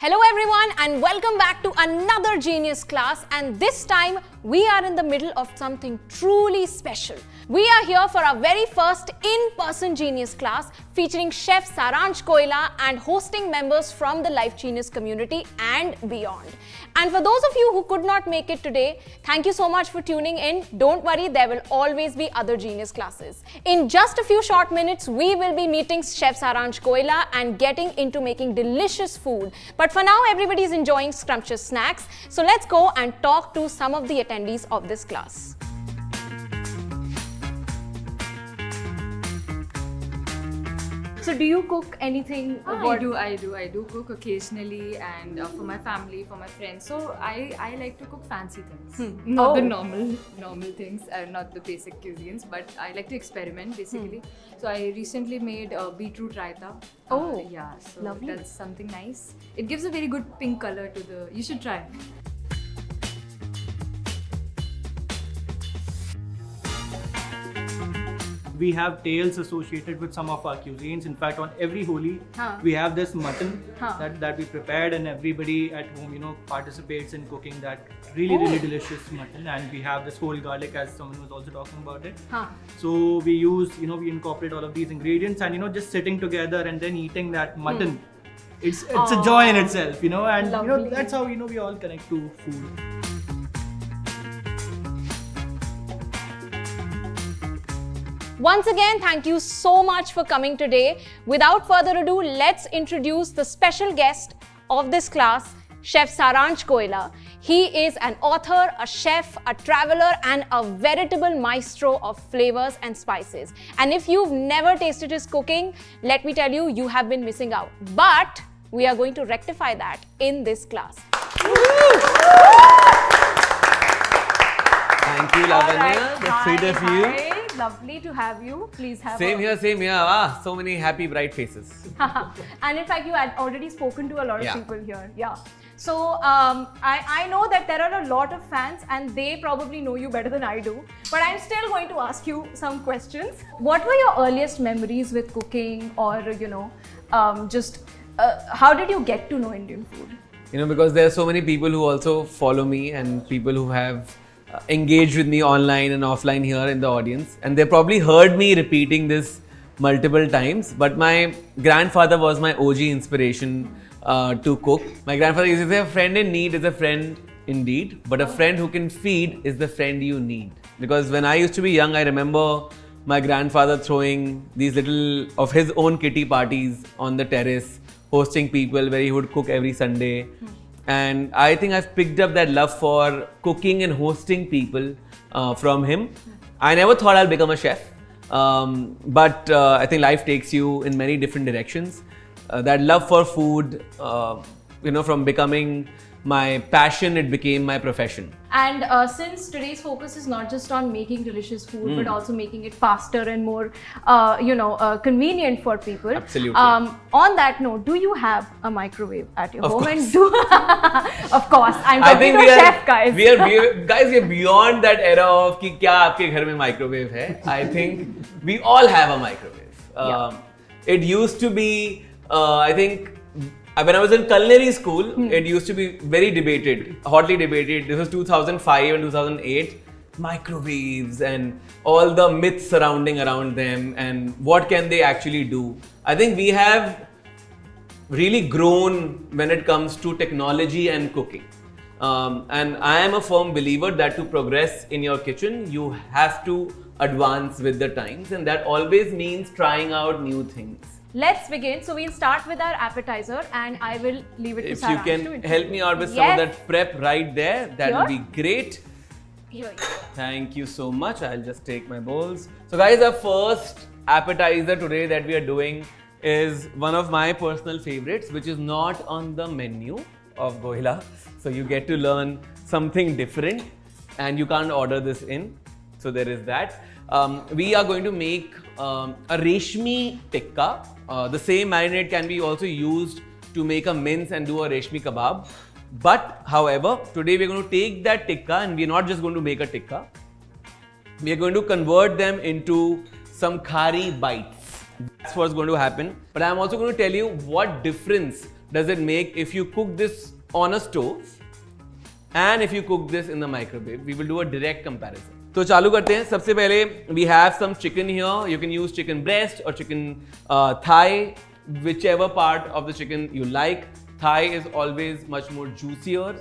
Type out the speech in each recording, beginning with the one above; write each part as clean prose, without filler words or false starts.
Hello everyone and welcome back to another Genius class, and this time we are in the middle of something truly special. We are here for our very first in-person Genius class featuring Chef Saransh Koila and hosting members from the Life Genius community and beyond. And for those of you who could not make it today, thank you so much for tuning in. Don't worry, there will always be other Genius classes. In just a few short minutes, we will be meeting Chef Saransh Koila and getting into making delicious food. But for now, everybody is enjoying scrumptious snacks. So let's go and talk to some of the attendees of this class. So do you cook anything? I do cook occasionally, and for my family, for my friends. So I like to cook fancy things. Not the normal things, not the basic cuisines, but I like to experiment basically. So I recently made beetroot raita. Yeah, so lovely. That's something nice. It gives a very good pink color to the. You should try. We have tales associated with some of our cuisines. In fact, on every Holi, we have this mutton that we prepared, and everybody at home, participates in cooking that really delicious mutton. And we have this whole garlic, as someone was also talking about it. So we use, we incorporate all of these ingredients, and just sitting together and then eating that mutton. It's a joy in itself, and that's how we all connect to food. Once again, thank you so much for coming today. Without further ado, let's introduce the special guest of this class, Chef Saransh Koila. He is an author, a chef, a traveler, and a veritable maestro of flavors and spices. And if you've never tasted his cooking, let me tell you, you have been missing out. But we are going to rectify that in this class. Thank you, Lavanya. That's sweet of you. Hi. Lovely to have you. Please have Same here. So many happy, bright faces. And in fact, you had already spoken to a lot of people here. Yeah. So I know that there are a lot of fans and they probably know you better than I do. But I'm still going to ask you some questions. What were your earliest memories with cooking, or how did you get to know Indian food? Because there are so many people who also follow me, and people who have engaged with me online and offline here in the audience, and they probably heard me repeating this multiple times. But my grandfather was my OG inspiration to cook. My grandfather used to say, a friend in need is a friend indeed, but a friend who can feed is the friend you need. Because when I used to be young, I remember my grandfather throwing these little of his own kitty parties on the terrace, hosting people where he would cook every Sunday. And I think I've picked up that love for cooking and hosting people from him. I never thought I'll become a chef, but I think life takes you in many different directions. That love for food, from becoming my passion, it became my profession. And since today's focus is not just on making delicious food, but also making it faster and more, convenient for people. Absolutely. On that note, do you have a microwave at your home? And of course, I'm talking to a chef, guys. We are beyond that era of कि क्या आपके घर में microwave है. I think we all have a microwave. It used to be, I think, when I was in culinary school, it used to be very debated, hotly debated. This was 2005 and 2008. Microwaves and all the myths surrounding around them, and what can they actually do. I think we have really grown when it comes to technology and cooking. And I am a firm believer that to progress in your kitchen, you have to advance with the times, and that always means trying out new things. Let's begin. So we'll start with our appetizer, and I will leave it to Saransh. If you can help me out with some of that prep right there, that would be great. Here you go. Thank you so much. I'll just take my bowls. So guys, our first appetizer today that we are doing is one of my personal favorites, which is not on the menu of Goila. So you get to learn something different, and you can't order this in. So there is that. We are going to make a reshmi tikka. The same marinade can be also used to make a mince and do a reshmi kebab. But however, today we're going to take that tikka, and we're not just going to make a tikka. We are going to convert them into some khari bites. That's what's going to happen. But I'm also going to tell you what difference does it make if you cook this on a stove and if you cook this in the microwave. We will do a direct comparison. तो चालू करते हैं. सबसे पहले we have some chicken here. You can use chicken breast or chicken thigh, whichever part of the chicken you like. Thigh is always much more juicier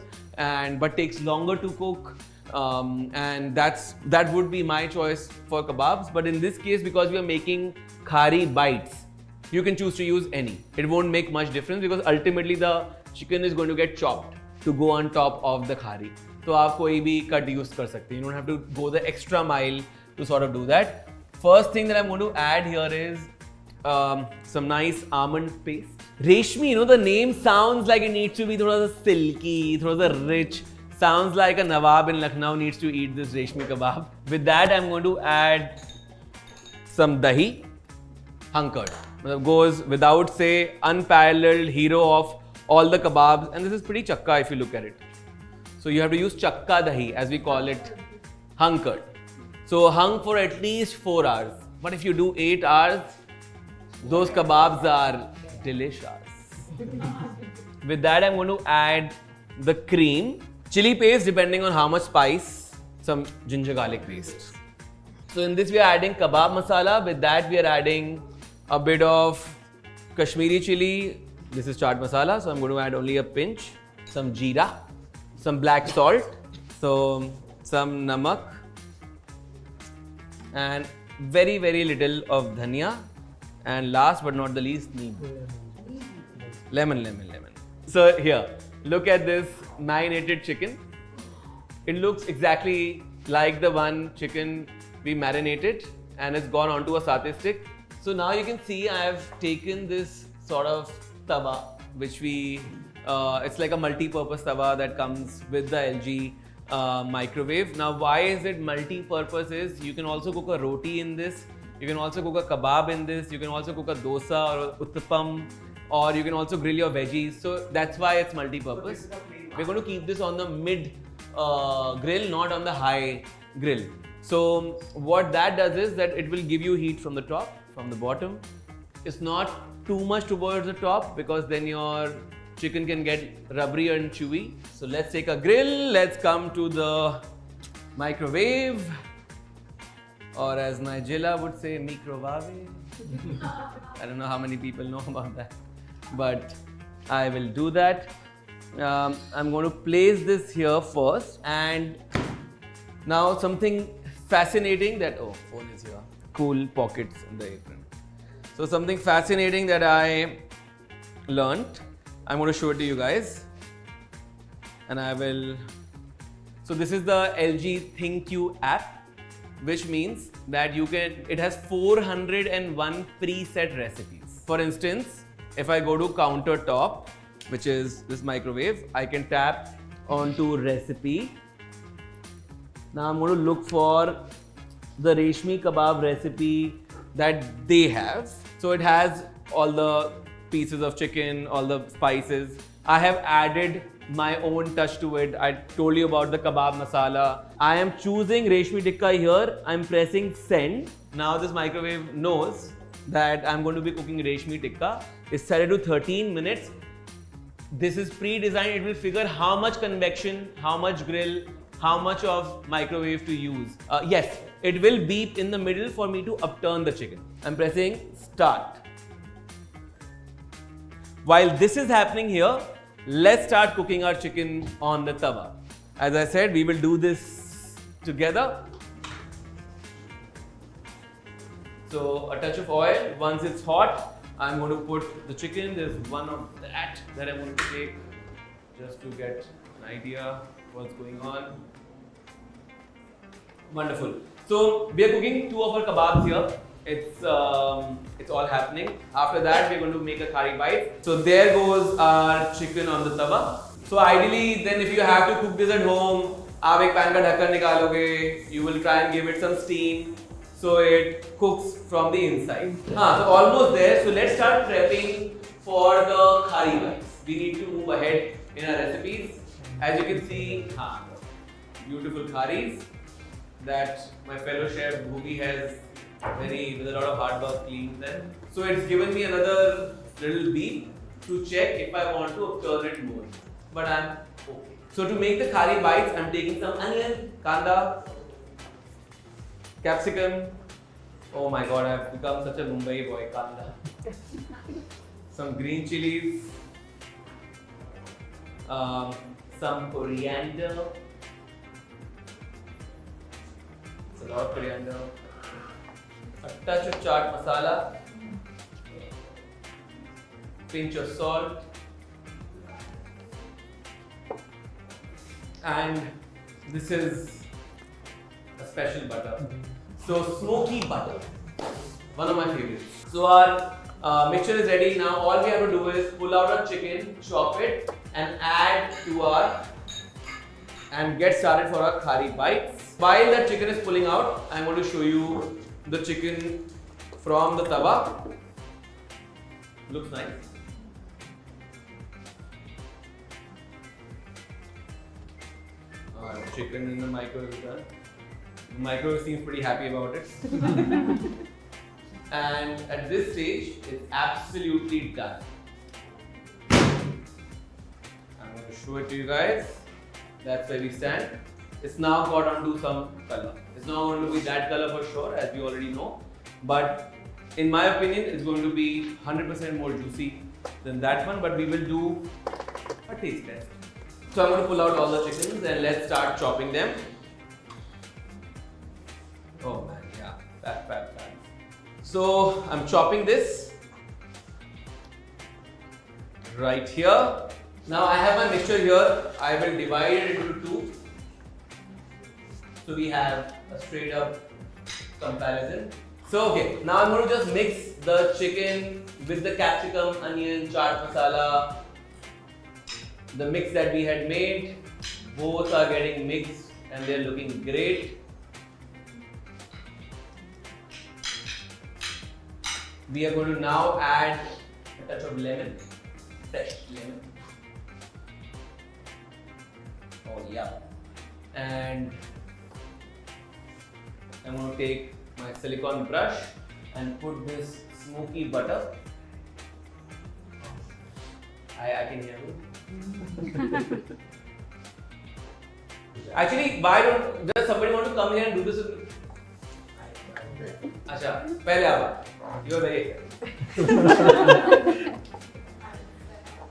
but takes longer to cook. And that would be my choice for kebabs. But in this case, because we are making khari bites, you can choose to use any. It won't make much difference because ultimately the chicken is going to get chopped to go on top of the khari. So आप कोई भी cut use कर सकते हैं. You don't have to go the extra mile to sort of do that. First thing that I'm going to add here is some nice almond paste. Reshmi, the name sounds like it needs to be thoda sa silky, thoda sa rich. Sounds like a Nawab in Lucknow needs to eat this Reshmi kebab. With that, I'm going to add some dahi, hunkered. Goes without say, unparalleled hero of all the kebabs. And this is pretty chakka if you look at it. So you have to use chakka dahi, as we call it, hunkered. So hung for at least 4 hours. But if you do 8 hours, those kebabs are delicious. With that, I'm going to add the cream, chili paste depending on how much spice, some ginger garlic paste. So in this we are adding kebab masala. With that we are adding a bit of Kashmiri chili. This is chaat masala, so I'm going to add only a pinch. Some jeera, some black salt, so some namak, and very little of dhania. And last but not the least, neem. Lemon. So here, look at this marinated chicken. It looks exactly like the one chicken we marinated and it's gone onto a satay stick. So now you can see I have taken this sort of tawa, which it's like a multi-purpose tawa that comes with the LG microwave. Now why is it multi-purpose is you can also cook a roti in this, you can also cook a kebab in this, you can also cook a dosa or uttapam, or you can also grill your veggies. So that's why it's multi-purpose. We're going to keep this on the mid grill, not on the high grill. So what that does is that it will give you heat from the top, from the bottom. It's not too much towards the top because then your chicken can get rubbery and chewy. So let's take a grill, let's come to the microwave, or as Nigella would say, microwave. I don't know how many people know about that, but I will do that. I'm going to place this here first, and now something fascinating that, phone is here, cool pockets in the apron. So something fascinating that I learned, I'm going to show it to you guys, and I will. So this is the LG ThinQ app, which means that it has 401 preset recipes. For instance, if I go to countertop, which is this microwave, I can tap onto recipe. Now I'm going to look for the Reshmi kebab recipe that they have. So it has all the pieces of chicken, all the spices. I have added my own touch to it. I told you about the kebab masala. I am choosing Reshmi tikka here. I'm pressing send. Now this microwave knows that I'm going to be cooking Reshmi tikka. It's set to 13 minutes. This is pre-designed. It will figure how much convection, how much grill, how much of microwave to use. Yes, it will beep in the middle for me to upturn the chicken. I'm pressing start. While this is happening here, let's start cooking our chicken on the tawa. As I said, we will do this together. So a touch of oil. Once it's hot, I'm going to put the chicken. There's one of that I'm going to take just to get an idea what's going on. Wonderful. So we are cooking 2 of our kebabs here. It's all happening. After that, we're going to make a khari bite. So there goes our chicken on the tawa. So ideally, then if you have to cook this at home, आप एक pan का ढक्कन निकालोगे, you will try and give it some steam, so it cooks from the inside. So almost there. So let's start prepping for the khari bites. We need to move ahead in our recipes. As you can see, beautiful kharis that my fellow chef Bhubi has with a lot of hard work cleaned them. So it's given me another little beep. to check if I want to churn it more. But I'm okay. So to make the khari bites, I'm taking some onion, kanda, capsicum. Oh my god, I've become such a Mumbai boy, kanda. Some green chilies. Some coriander. It's a lot of coriander. A touch of chaat masala. Pinch of salt. And this is a special butter. So smoky butter, one of my favorites. So our mixture is ready now. All we have to do is pull out our chicken, chop it, and add to our and get started for our khari bites. While that chicken is pulling out, I'm going to show you the chicken from the tawa. Looks nice. Chicken in the microwave is done. The microwave seems pretty happy about it. And at this stage, it's absolutely done. I'm going to show it to you guys. That's where we stand. It's now got onto some color. It's not going to be that color for sure, as we already know. But in my opinion, it's going to be 100% more juicy than that one. But we will do a taste test. So I'm going to pull out all the chickens and let's start chopping them. Oh man, yeah, fat. So I'm chopping this right here. Now I have my mixture here. I will divide it into two. So we have a straight up comparison. So okay, now I'm going to just mix the chicken with the capsicum, onion, chaat masala. The mix that we had made, both are getting mixed and they're looking great. We are going to now add a touch of lemon, fresh lemon. Oh yeah. And I'm going to take my silicone brush and put this smoky butter. I can hear you. Actually, why don't does somebody want to come here and do this with me? Acha, pehle aap. You are very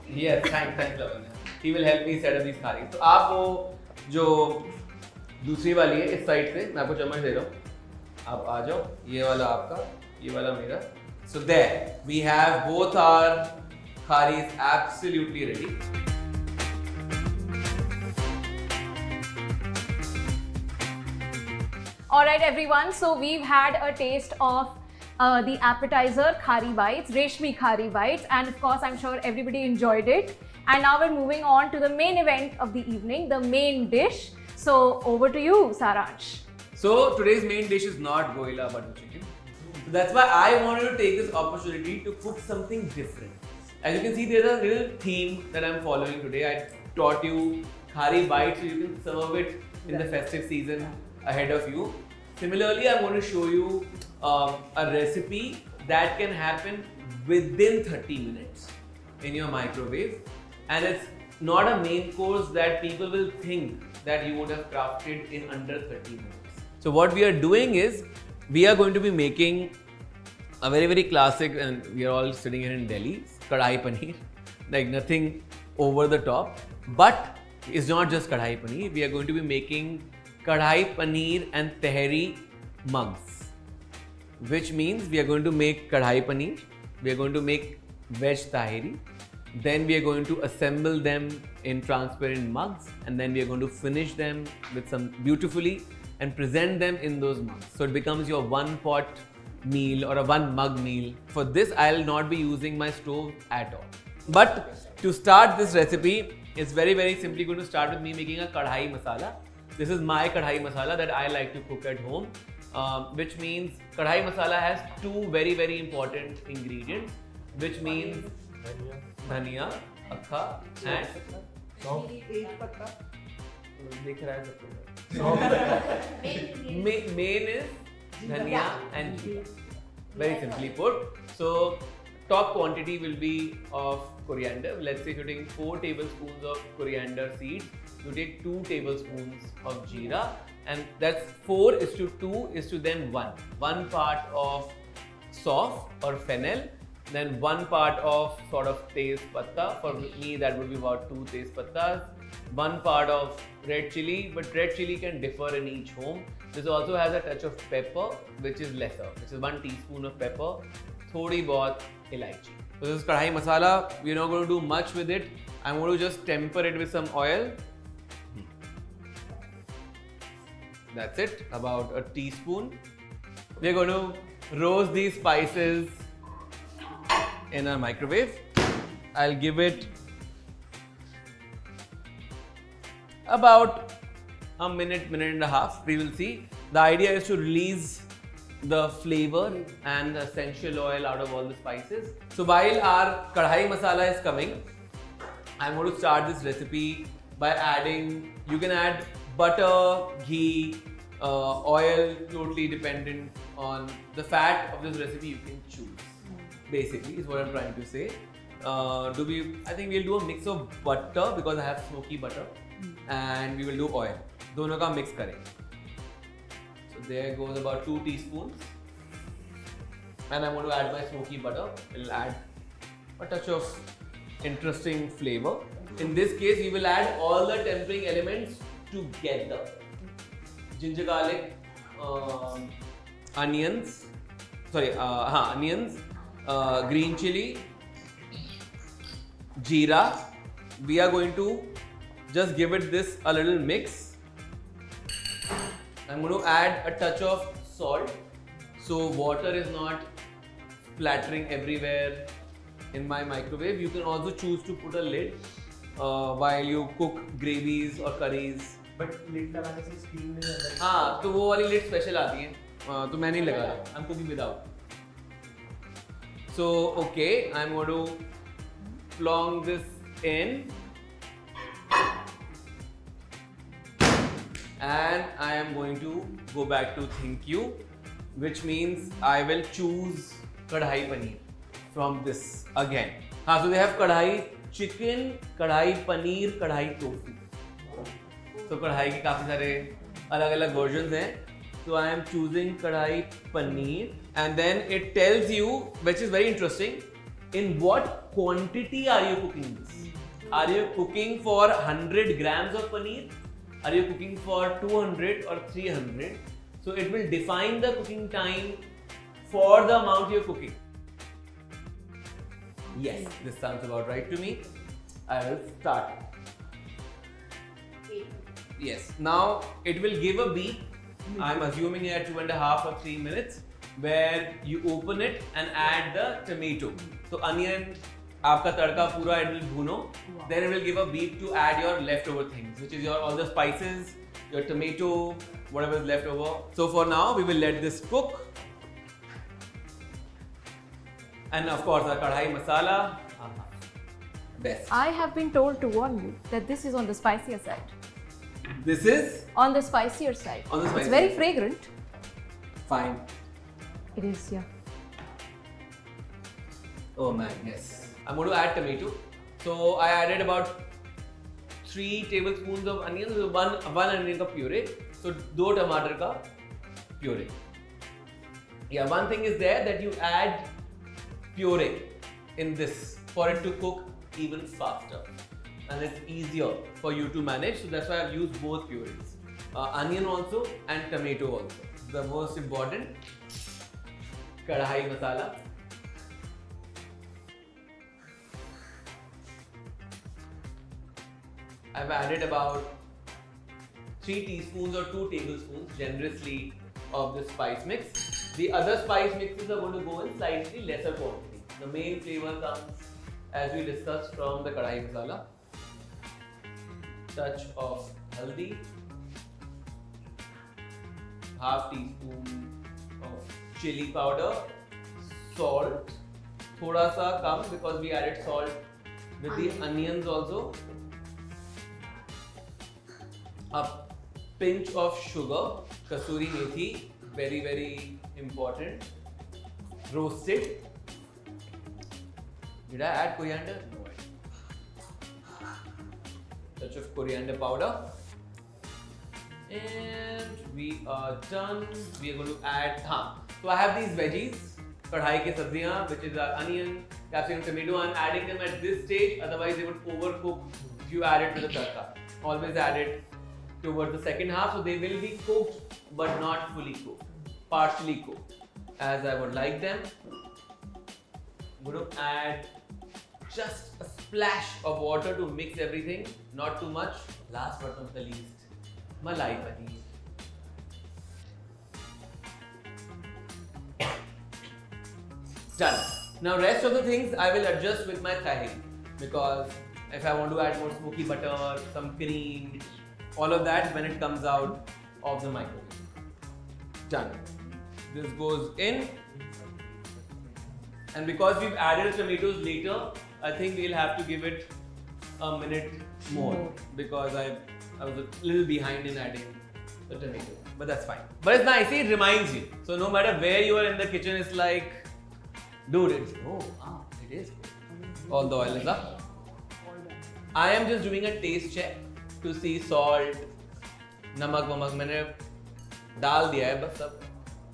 yes, thanks Lavanya. He will help me set up these kharis. तो आप वो जो दूसरी वाली है इस side से मैं आपको चम्मच दे रहा हूँ. आप आ जाओ. ये वाला आपका, ये वाला मेरा. So there we have both our kharis absolutely ready. Alright everyone, so we've had a taste of the appetizer Khari Bites, Reshmi Khari Bites, and of course I'm sure everybody enjoyed it. And now we're moving on to the main event of the evening, the main dish. So over to you, Saransh. So today's main dish is not Goila butter chicken. So that's why I wanted to take this opportunity to cook something different. As you can see, there's a little theme that I'm following today. I taught you Khari Bites so you can serve it in the festive season ahead of you. Similarly, I'm going to show you a recipe that can happen within 30 minutes in your microwave, and it's not a main course that people will think that you would have crafted in under 30 minutes. So what we are doing is we are going to be making a very classic, and we are all sitting here in Delhi, kadhai paneer, like nothing over the top, but it's not just kadhai paneer. We are going to be making kadhai paneer and tehri mugs, which means we are going to make kadhai paneer, we are going to make veg tahiri, then we are going to assemble them in transparent mugs, and then we are going to finish them with some beautifully and present them in those mugs. So it becomes your one pot meal or a one mug meal. For this, I'll not be using my stove at all. But to start this recipe, it's very simply going to start with me making a kadhai masala. This is my kadhai masala that I like to cook at home, which means kadhai masala has two very important ingredients, which means dhania, akha, and main is dhania and jeera. Very simply put. So top quantity will be of coriander. Let's say if you're taking 4 tablespoons of coriander seeds, you take 2 tablespoons of jeera, and that's 4 is to 2 is to then 1. 1 part of sauf or fennel, then 1 part of sort of tez patta. For me, that would be about 2 tez pattas. 1 part of red chili, but red chili can differ in each home. This also has a touch of pepper, which is lesser, which is 1 teaspoon of pepper, thodi bahut elaichi. So this is kadhai masala. We're not going to do much with it. I'm going to just temper it with some oil. That's it, about a teaspoon. We're going to roast these spices in a microwave. I'll give it about a minute and a half. We will see. The idea is to release the flavor and the essential oil out of all the spices. So while our kadhai masala is coming, I'm going to start this recipe by adding, you can add butter, ghee, oil, totally dependent on the fat of this recipe you can choose. Basically, is what I'm trying to say. I think we'll do a mix of butter because I have smoky butter, and we will do oil. दोनों का mix करें. So there goes about 2 teaspoons, and I'm going to add my smoky butter. It'll add a touch of interesting flavor. In this case, we will add all the tempering elements together. Ginger garlic, onions, green chili, jeera. We are going to just give it this a little mix. I'm going to add a touch of salt, so water is not splattering everywhere in my microwave. You can also choose to put a lid while you cook gravies or curries. But lid लगाने से steam नहीं आता है. हाँ, तो वो वाली lid special आती है, तो मैं नहीं लगा रहा. I'm cooking without. So okay, I'm going to plonk this in, and I am going to go back to think you, which means I will choose kadhai paneer from this again. So they have kadhai chicken, kadhai paneer, kadhai tofu. So कढ़ाई के काफी सारे अलग-अलग versions हैं. So I am choosing kadhai paneer, and then it tells you, which is very interesting, in what quantity are you cooking this? Are you cooking for 100 grams of paneer? Are you cooking for 200 or 300? So it will define the cooking time for the amount you're cooking. Yes, this sounds about right to me. I will start. Yes, now it will give a beep. I'm assuming at 2.5 or 3 minutes, where you open it and add the tomato. So onion, आपका तड़का पूरा it will bhuno. Then it will give a beep to add your leftover things, which is your all the spices, your tomato, whatever is left over. So for now, we will let this cook. And of course, our kadhai masala. Best. I have been told to warn you that this is on the spicier side. This is On the spicier side. On the It's spicier very side. fragrant. fine. It is, yeah. Oh man, yes. I'm going to add tomato. So I added about 3 tablespoons of onions, one onion ka puree. So 2 tomato ka puree. Yeah, one thing is there that you add puree in this for it to cook even faster, and it's easier for you to manage. So that's why I've used both purees, onion also and tomato also. The most important, kadhai masala. I've added about 3 teaspoons or 2 tablespoons generously of the spice mix. The other spice mixes are going to go in slightly lesser quantity. The main flavor comes, as we discussed, from the kadhai masala. Touch of haldi, half teaspoon of chili powder, salt, thoda sa kam because we added salt with the onions also. A pinch of sugar, kasuri methi, very important, roasted, Did I add coriander? No. Touch of coriander powder. And we are done. We are going to add. So I have these veggies, kadhai ki sabziyan, which is our onion, capsicum, tomato. I'm adding them at this stage. Otherwise, they would overcook if you add it to the tadka. Always add it towards the second half, so they will be cooked but not fully cooked, partially cooked, as I would like them. I'm going to add just a splash of water to mix everything, not too much. Last but not the least, malai paneer. Done. Now rest of the things I will adjust with my tahini, because if I want to add more smoky butter, some cream, all of that when it comes out of the microwave. Done. This goes in, and because we've added tomatoes later, I think we'll have to give it a minute more because I was a little behind in adding the tomato, but that's fine. But it's nice, it reminds you. So no matter where you are in the kitchen, it's like, dude, it is good. All the oil is up. I am just doing a taste check to see salt, namak wamak, मैंने डाल दिया है बस सब.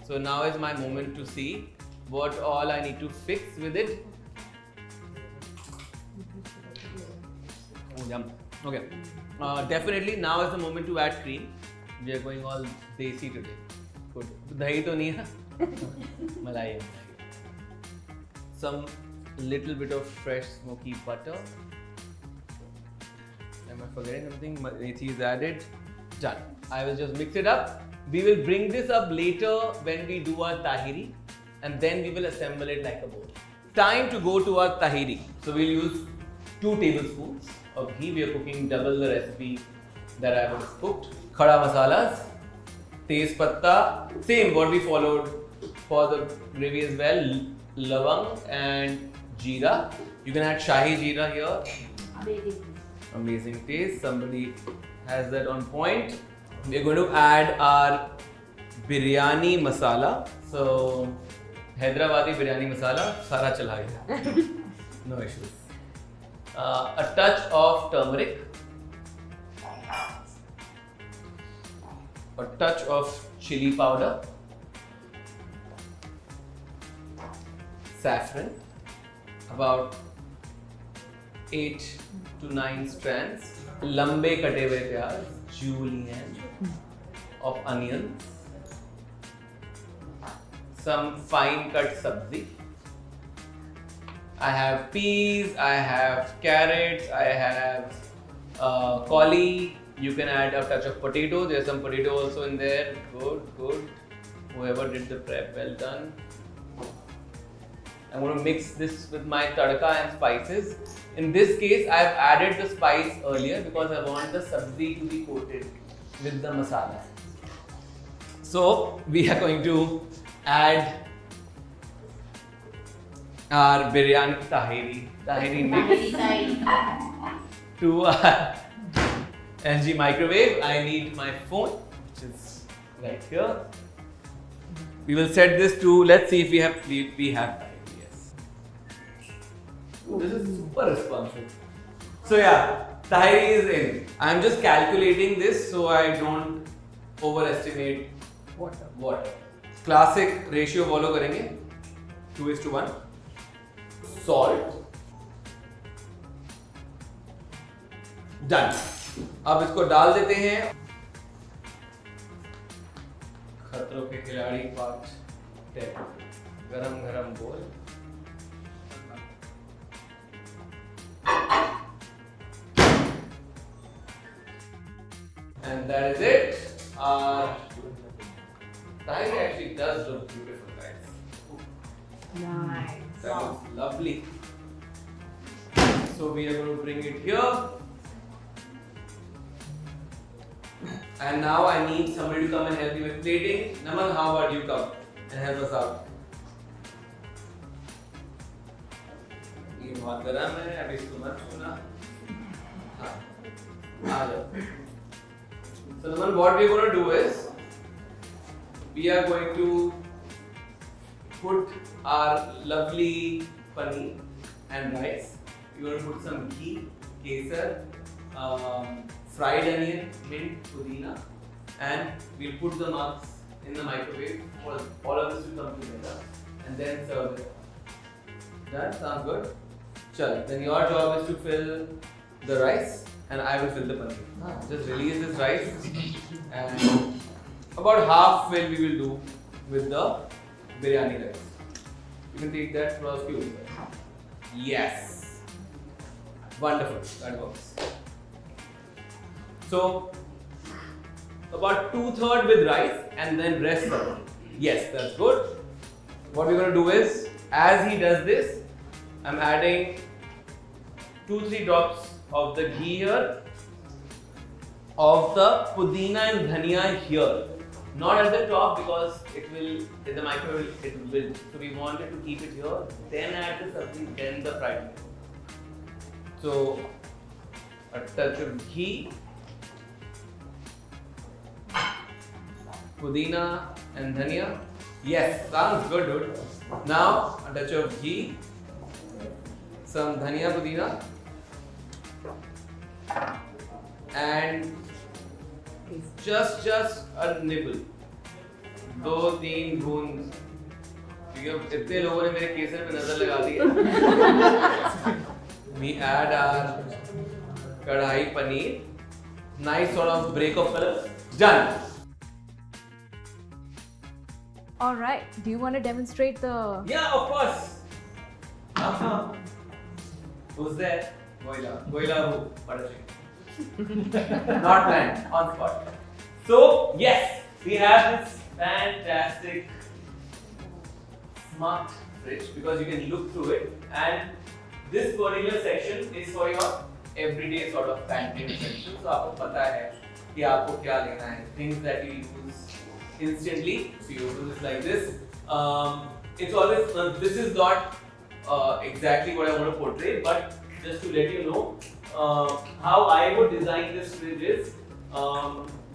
So now is my moment to see what all I need to fix with it. Oh, yum. Okay. Definitely now is the moment to add cream. We are going all desi today. Good. Dahi to nahi hai. Malai. Some little bit of fresh smoky butter. Am I forgetting something? Methi is added. Done. I will just mix it up. We will bring this up later when we do our tahiri, and then we will assemble it like a bowl. Time to go to our tahiri. So we'll use 2 tablespoons of ghee. We are cooking double the recipe that I have cooked. Khada masalas, tez patta, same what we followed for the gravy as well. Lavang and jeera. You can add shahi jeera here. Amazing taste. Somebody has that on point. We are going to add our biryani masala. So Hyderabadi biryani masala, sara chala gaya. No issues. A touch of turmeric. A touch of chili powder. Saffron. About 8 to 9 strands. Lambe kate hue pyaz, julienne of onions. Some fine cut sabzi. I have peas, I have carrots, I have cauli. You can add a touch of potato. There's some potato also in there. Good, good. Whoever did the prep, well done. I'm going to mix this with my tadka and spices. In this case, I have added the spice earlier because I want the sabzi to be coated with the masala. So we are going to add our biryani tahiri mix to our LG microwave. I need my phone, which is right here. We will set this to, let's see if we have time. Yes. Ooh, this is super responsive. So yeah, tahiri is in. I'm just calculating this so I don't overestimate water. Classic ratio follow करेंगे. 2:1. Salt. Done. अब इसको डाल देते हैं. खतरों के खिलाड़ी part 10. गरम गरम बोल. And that is it. Tahiri actually does look beautiful, guys. Nice. That looks lovely. So we are going to bring it here. And now I need somebody to come and help me with plating. Naman, how about you come and help us out? ये बहुत गरम है, अभी इसको मत छूना. हाँ, आ जाओ. So Naman, what we are going to do is, we are going to put our lovely paneer and rice. You're going to put some ghee, kesar, fried onion, mint, pudina, and we'll put the mugs in the microwave for all of this to come together and then serve it. That sounds good. Chal, then your job is to fill the rice and I will fill the paneer. Just release this rice and about half fill we will do with the biryani rice. You can take that cross cube. Yes. Wonderful. That works. So about 2/3 with rice and then rest of it. Yes, that's good. What we're going to do is, as he does this, I'm adding 2-3 drops of the ghee here, of the pudina and dhania here. Not at the top because it will, in the microwave, it will. So we wanted to keep it here, then add the sabzi, then the fried onion. So a touch of ghee, pudina and dhania. Yes, sounds good, dude. Now a touch of ghee, some dhania pudina, and just a nibble. 2-3 बूंद क्योंकि अब इतने लोगों ने मेरे केसर पे नजर लगा दी है. We add our कढ़ाई paneer. Nice sort of break of color. Done. All right. Do you want to demonstrate the? Yeah, of course. Who's there? Goila who? Not planned, on spot. So, yes, we have this fantastic smart fridge because you can look through it, and this particular section is for your everyday sort of pantry section. So, आपको पता है कि आपको क्या लेना है, things that you use instantly. So, you do this like this. It's always, this is not exactly what I want to portray, but just to let you know how I would design this fridge is,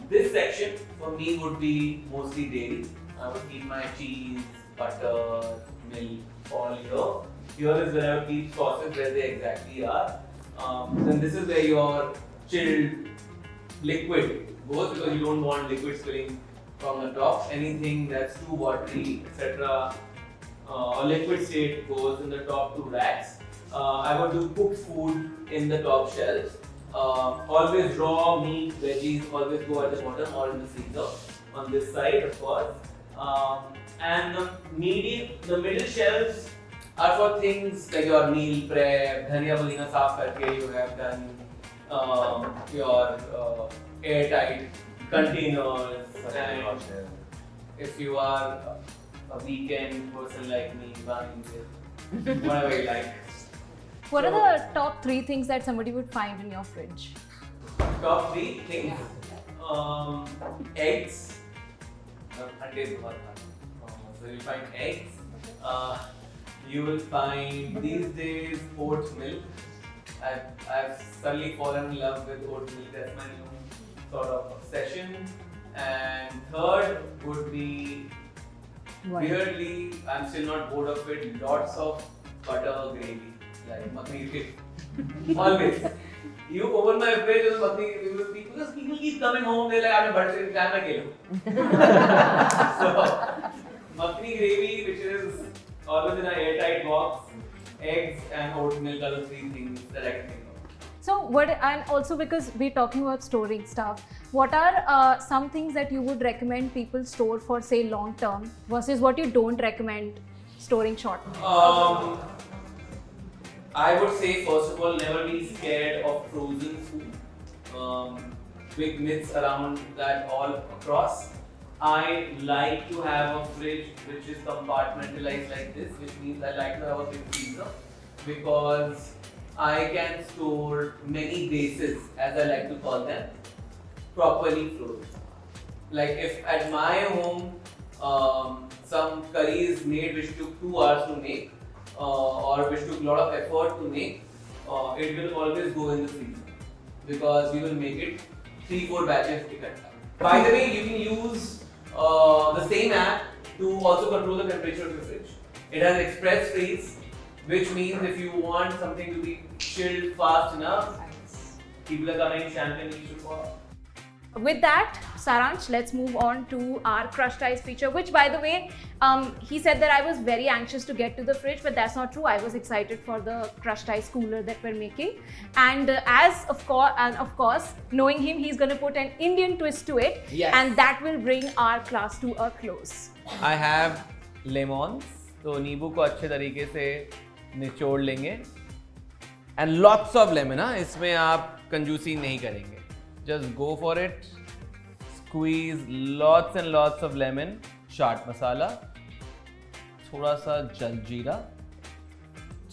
this section for me would be mostly dairy. I would keep my cheese, butter, milk all here. Here is where I would keep sauces where they exactly are. Then this is where your chilled liquid goes because you don't want liquid spilling from the top. Anything that's too watery, etc. Or liquid state goes in the top 2 racks. I would do cooked food in the top shelves. Always raw meat, veggies always go at the bottom or in the freezer on this side, of course. And the middle shelves are for things like your meal prep, dhania pudina saaf karke you have done your airtight containers. And if you are a weekend person like me, buying it, whatever you like. What are the top 3 things that somebody would find in your fridge? Top 3 things. Eggs. So you'll find eggs. You will find these days oat milk. I've suddenly fallen in love with oat milk. That's my new sort of obsession. And third would be, weirdly, I'm still not bored of it, lots of butter gravy. Like makhani gravy. Always. You open my fridge with makhani gravy because people keep coming home, they're like, I'm butter gravy, I'm not So, makhani gravy, which is always in an airtight box, eggs and oat milk are the 3 things that I can think of. So what, and also because we're talking about storing stuff, what are some things that you would recommend people store for say long term versus what you don't recommend storing short term? I would say first of all, never be scared of frozen food. Big myths around that all across. I like to have a fridge which is compartmentalized like this, which means I like to have a big freezer because I can store many bases, as I like to call them, properly frozen. Like if at my home some curry is made which took 2 hours to make, or which took a lot of effort to make, it will always go in the freezer because we will make it 3-4 batches at a time. By the way, you can use the same app to also control the temperature of your fridge. It has express freeze, which means if you want something to be chilled fast enough, people are coming, champagne needs to pour. With that, Saransh, let's move on to our crushed ice feature, which, by the way, he said that I was very anxious to get to the fridge, but that's not true. I was excited for the crushed ice cooler that we're making. And of course, knowing him, he's going to put an Indian twist to it. Yes. And that will bring our class to a close. I have lemons, तो नींबू को अच्छे तरीके से निचोड़ लेंगे. And lots of lemon, हाँ, इसमें आप कंजूसी नहीं करेंगे. Just go for it. Squeeze lots and lots of lemon. Chaat masala, थोड़ा सा जलजीरा,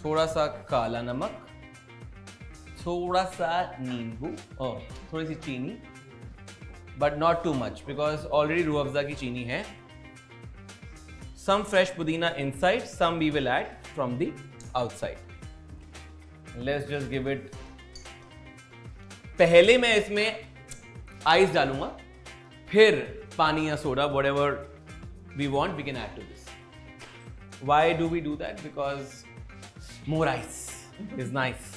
थोड़ा सा काला नमक, थोड़ा सा नींबू और थोड़ी सी चीनी, but not too much because already Rooh Afza की चीनी है. Some fresh pudina inside, some we will add from the outside. Let's just give it. पहले मैं इसमें आइस डालूंगा, फिर पानी या soda, whatever we want, we can add to this. Why do we do that? Because more ice is nice.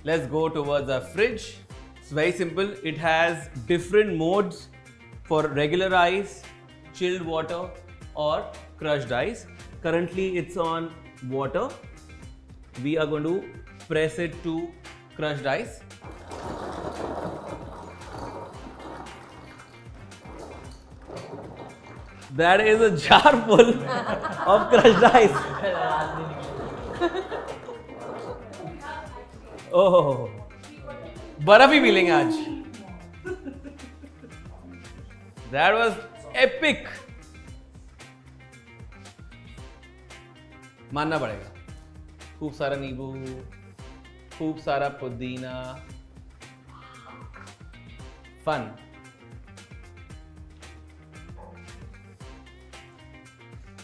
Let's go towards our fridge. It's very simple. It has different modes for regular ice, chilled water, or crushed ice. Currently, it's on water. We are going to press it to crushed ice. That is a jar full of crushed ice. Oh, बर्फ ही मिलेंगे आज. That was epic. मानना पड़ेगा. खूब सारा नींबू, खूब सारा पुदीना. Fun.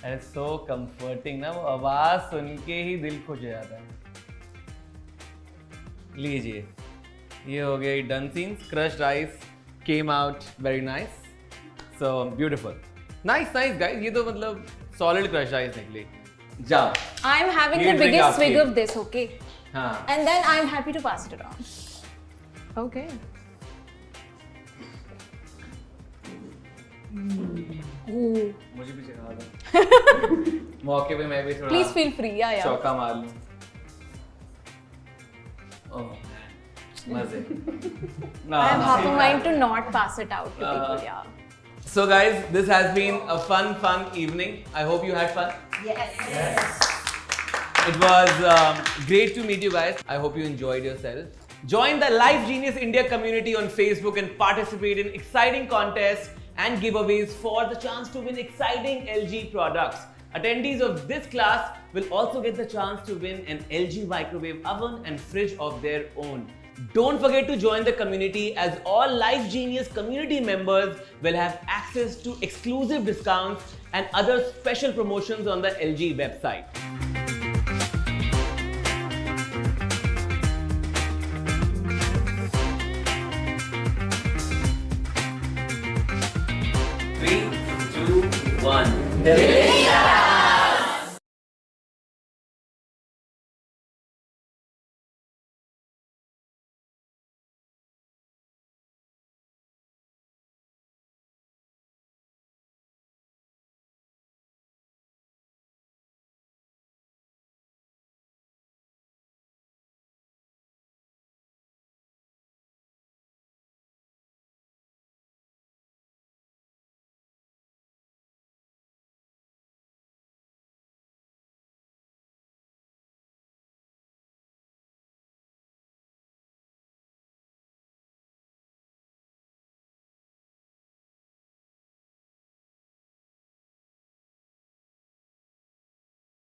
And it's so comforting ना, वो आवाज सुन के ही दिल खुश हो जाता है. लीजिए, ये हो गया done scenes. Crushed ice came out very nice. So beautiful. Nice guys. ये तो मतलब solid crushed ice निकली. जाओ. I'm having We'll the drink biggest after swig you. of this, okay? हाँ. And then I'm happy to pass it around. Okay. Ooh. मुझे भी चखा दो. मौके पे मैं भी थोड़ा. Please feel free, yeah. चौका मार लूं. Oh, मजे. I am half a mind to not pass it out to people, yeah. So guys, this has been a fun evening. I hope you had fun. Yes. It was great to meet you guys. I hope you enjoyed yourself. Join the Life Genius India community on Facebook and participate in exciting contests and giveaways for the chance to win exciting LG products. Attendees of this class will also get the chance to win an LG microwave oven and fridge of their own. Don't forget to join the community, as all Life Genius community members will have access to exclusive discounts and other special promotions on the LG website. Three, two, one.